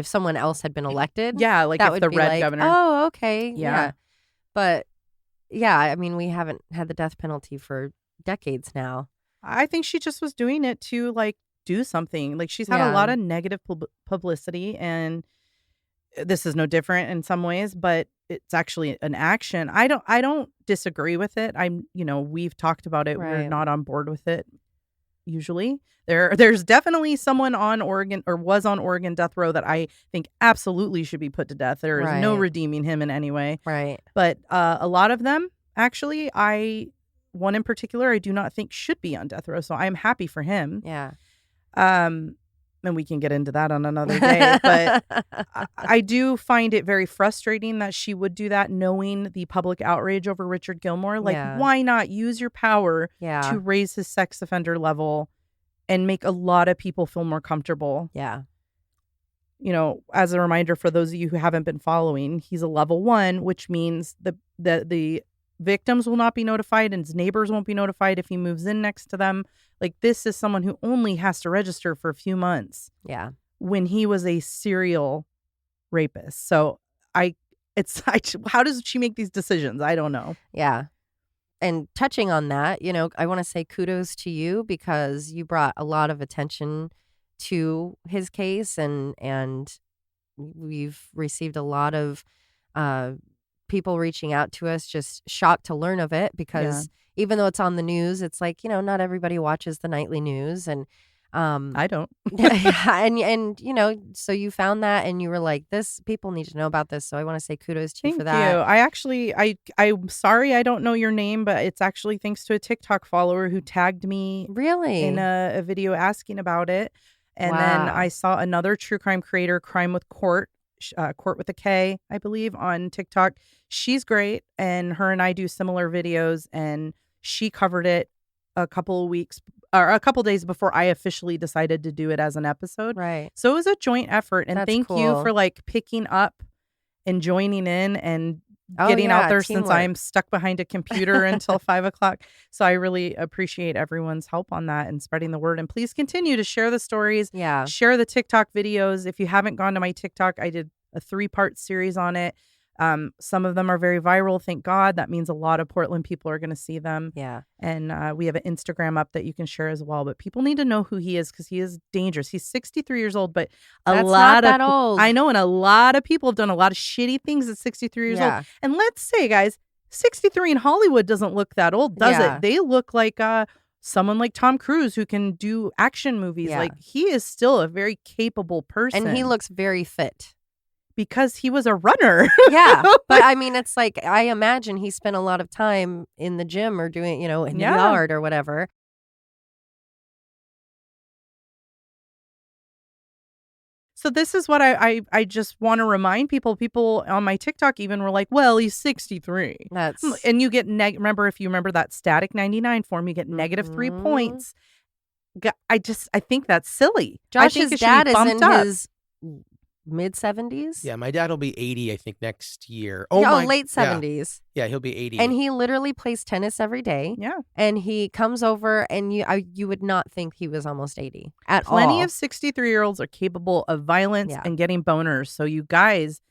someone else had been elected. Yeah, like that if would the be red like, governor. oh, okay. Yeah. But yeah, I mean, we haven't had the death penalty for decades now. I think she just was doing it to do something. She's had a lot of negative publicity, and this is no different in some ways, but it's actually an action. I don't disagree with it. We've talked about it. Right. We're not on board with it. usually. There's definitely someone on Oregon or was on Oregon death row that I think absolutely should be put to death. There is no Right. redeeming him in any way. Right. But a lot of them, actually, one in particular, I do not think should be on death row. So I'm happy for him. Yeah. And we can get into that on another day. But I do find it very frustrating that she would do that, knowing the public outrage over Richard Gilmore. Like, Yeah. why not use your power Yeah. to raise his sex offender level and make a lot of people feel more comfortable? Yeah. You know, as a reminder for those of you who haven't been following, he's a level 1, which means the victims will not be notified and his neighbors won't be notified if he moves in next to them. Like, this is someone who only has to register for a few months. Yeah. When he was a serial rapist. So how does she make these decisions? I don't know. Yeah. And touching on that, you know, I want to say kudos to you because you brought a lot of attention to his case, and we've received a lot of people reaching out to us, just shocked to learn of it because even though it's on the news, it's like, you know, not everybody watches the nightly news, and I don't. and you know, so you found that and you were like, this people need to know about this. So I want to say kudos to you for that. Thank you. I actually, I'm sorry I don't know your name, but it's actually thanks to a TikTok follower who tagged me Really? in a video asking about it. And then Wow. I saw another true crime creator, Crime with Court, Court with a K, I believe, on TikTok. She's great, and her and I do similar videos, and she covered it a couple days before I officially decided to do it as an episode. Right. So it was a joint effort, and That's thank you cool. for like picking up and joining in and Oh, getting yeah, out there since teamwork. I'm stuck behind a computer until 5:00. So I really appreciate everyone's help on that and spreading the word. And please continue to share the stories, Yeah. share the TikTok videos. If you haven't gone to my TikTok, I did a 3-part series on it. Some of them are very viral. Thank God. That means a lot of Portland people are going to see them. Yeah. And we have an Instagram up that you can share as well. But people need to know who he is because he is dangerous. He's 63 years old, but That's not that old. I know, and a lot of people have done a lot of shitty things at 63 years Yeah. old. And let's say, guys, 63 in Hollywood doesn't look that old, does Yeah. it? They look like someone like Tom Cruise who can do action movies. Yeah. Like, he is still a very capable person. And he looks very fit. because he was a runner. Yeah. But I mean, it's like, I imagine he spent a lot of time in the gym or doing, you know, in the Yeah. yard or whatever. So this is what I just want to remind people. People on my TikTok even were like, well, he's 63. That's And you get, remember, if you remember that static 99 form, you get negative 3 Mhm. points. I think that's silly. I Josh's think it should dad be is bumped in up. his mid-70s. Yeah, my dad will be 80, I think, next year. Late yeah. 70s. Yeah, he'll be 80. And he literally plays tennis every day. Yeah. And he comes over, and you would not think he was almost 80 at Plenty all. of 63-year-olds are capable of violence Yeah. and getting boners. So you guys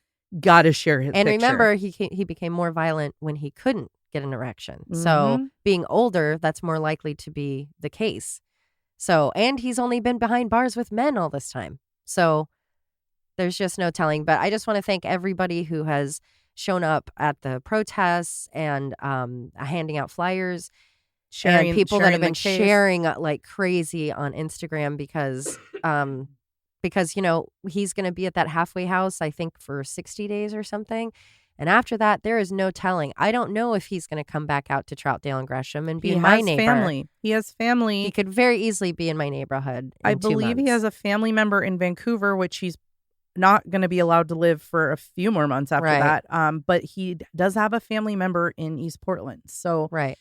got to share his And picture. remember, he became more violent when he couldn't get an erection. So Mhm. being older, that's more likely to be the case. So, and he's only been behind bars with men all this time. So there's just no telling. But I just want to thank everybody who has shown up at the protests and handing out flyers. And people that have been sharing like crazy on Instagram because you know, he's going to be at that halfway house, I think, for 60 days or something. And after that, there is no telling. I don't know if he's going to come back out to Troutdale and Gresham and be He in my has neighbor. family. He has family. He could very easily be in my neighborhood. I in 2 believe he months. has a family member in Vancouver, which he's not going to be allowed to live for a few more months after Right. that. But he does have a family member in East Portland. So Right.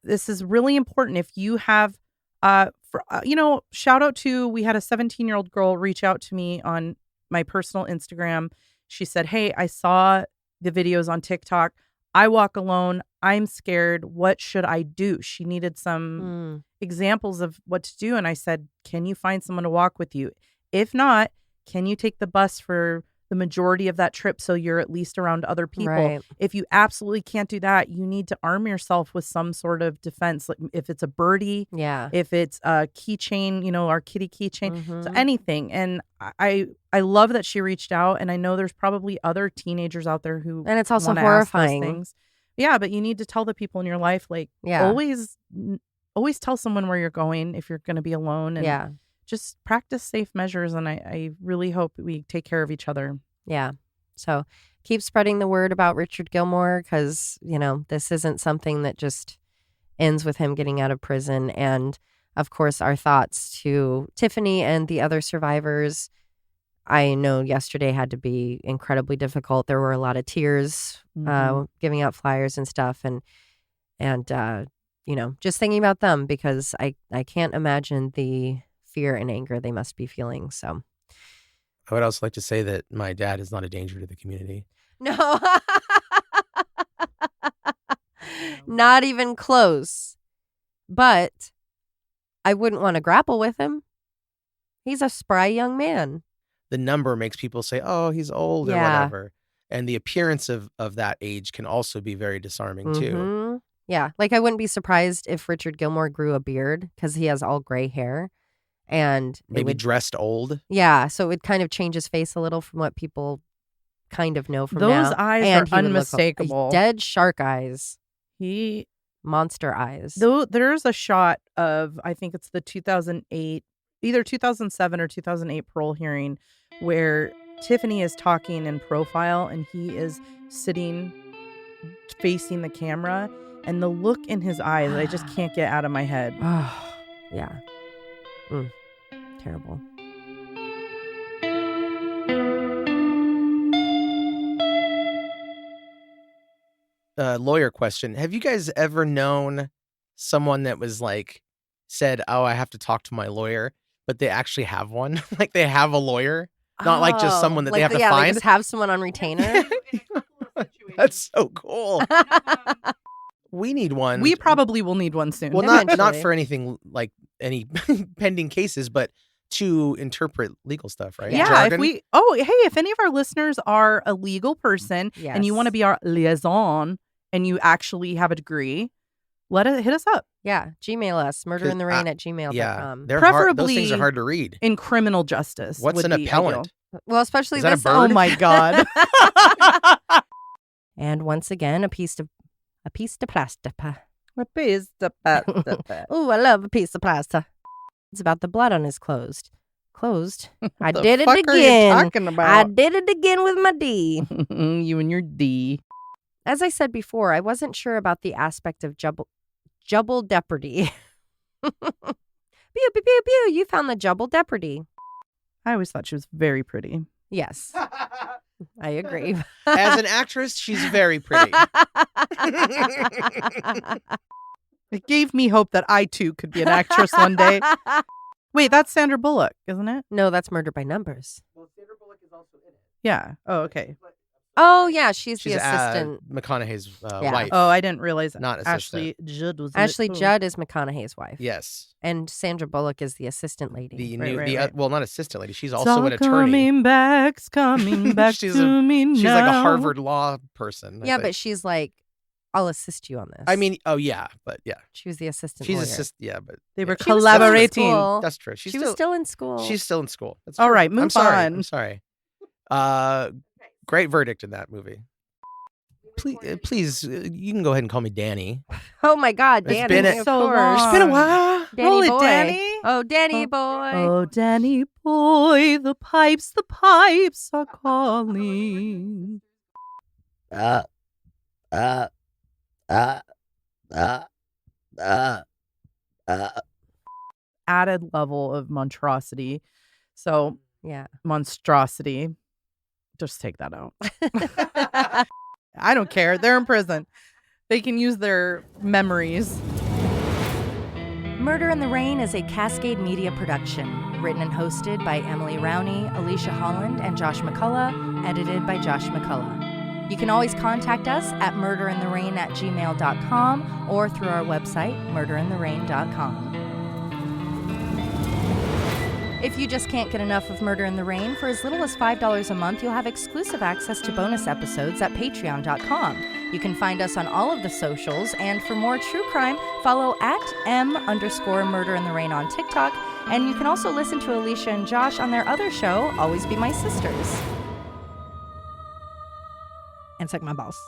this is really important. If you have, shout out to, we had a 17-year-old girl reach out to me on my personal Instagram. She said, hey, I saw the videos on TikTok. I walk alone. I'm scared. What should I do? She needed some examples of what to do. And I said, can you find someone to walk with you? If not, can you take the bus for the majority of that trip so you're at least around other people? Right. If you absolutely can't do that, you need to arm yourself with some sort of defense. Like if it's a birdie, Yeah. if it's a keychain, our kitty keychain, so Mhm. anything. And I love that she reached out, and I know there's probably other teenagers out there who And it's also wanna ask those horrifying. things. Yeah, but you need to tell the people in your life, like, Yeah. always always tell someone where you're going if you're going to be alone. And Yeah. just practice safe measures. And I really hope we take care of each other. Yeah. So keep spreading the word about Richard Gilmore because, this isn't something that just ends with him getting out of prison. And, of course, our thoughts to Tiffany and the other survivors. I know yesterday had to be incredibly difficult. There were a lot of tears, giving out flyers and stuff. And just thinking about them because I can't imagine the fear and anger they must be feeling. So I would also like to say that my dad is not a danger to the community. no, not even close. But I wouldn't want to grapple with him. He's a spry young man. The number makes people say, oh, he's old or whatever. And the appearance of that age can also be very disarming too. Yeah. Like I wouldn't be surprised if Richard Gilmore grew a beard because he has all gray hair. And maybe dressed old. Yeah. So it would kind of change his face a little from what people kind of know from those now. eyes and are unmistakable. Dead shark eyes. Monster eyes. Though there's a shot of, I think it's the 2008, either 2007 or 2008 parole hearing where Tiffany is talking in profile and he is sitting facing the camera, and the look in his eyes I just can't get out of my head. Yeah. Terrible. Lawyer question. Have you guys ever known someone that was said, oh, I have to talk to my lawyer, but they actually have one? Like they have a lawyer? Not like just someone that they have to find? They just have someone on retainer. That's so cool. We need one. We probably will need one soon. Well, not for anything like any pending cases, but to interpret legal stuff, right? Yeah. Jargon. If any of our listeners are a legal person and you want to be our liaison and you actually have a degree, hit us up. Yeah. Gmail us, murderintherain@gmail.com. Yeah, they're preferably hard. Those things are hard to read. In criminal justice. What's an appellant? Well, especially Is that this. a bird? Oh my God. And once again, a piece of plastic. A piece of plastic. Ooh, I love a piece of plastic. It's about the blood on his closed. I did it fuck again. Are you talking about? I did it again with my D. You and your D. As I said before, I wasn't sure about the aspect of jubble departy. Pew, pew, pew, pew. You found the jubble departy. I always thought she was very pretty. Yes. I agree. As an actress, she's very pretty. It gave me hope that I too could be an actress one day. Wait, that's Sandra Bullock, isn't it? No, that's Murder by Numbers. Well, Sandra Bullock is also in it. Yeah. Oh, okay. Oh, yeah. She's the assistant. McConaughey's Yeah. wife. Oh, I didn't realize that. Not Ashley Judd was in Ashley it too. Judd is McConaughey's wife. Yes. And Sandra Bullock is the assistant lady. Right. Well, not assistant lady. She's also an attorney. Coming back to me She's now. like a Harvard law person. I Yeah, think. but she's like, I'll assist you on this. I mean, oh yeah, but yeah. She was the assistant She's lawyer. yeah, but They were She was still in collaborating. school. that's true. She was still in school. She's still in school. That's All true. right, move I'm sorry. on. I'm sorry. Great verdict in that movie. Please, you can go ahead and call me Danny. Oh my God, It's Danny! been of so course. long. It's been a while. Danny Roll it, boy. Danny. Oh, Danny boy. Oh, Danny boy, the pipes are calling. Added level of monstrosity. So, Yeah. monstrosity. Just take that out. I don't care. They're in prison. They can use their memories. Murder in the Rain is a Cascade Media production, written and hosted by Emily Rowney, Alicia Holland, and Josh McCullough, edited by Josh McCullough. You can always contact us at murderintherain@gmail.com or through our website, murderintherain.com. If you just can't get enough of Murder in the Rain, for as little as $5 a month, you'll have exclusive access to bonus episodes at patreon.com. You can find us on all of the socials, and for more true crime, follow @M_Murder in the Rain on TikTok, and you can also listen to Alicia and Josh on their other show, Always Be My Sisters. And suck my balls.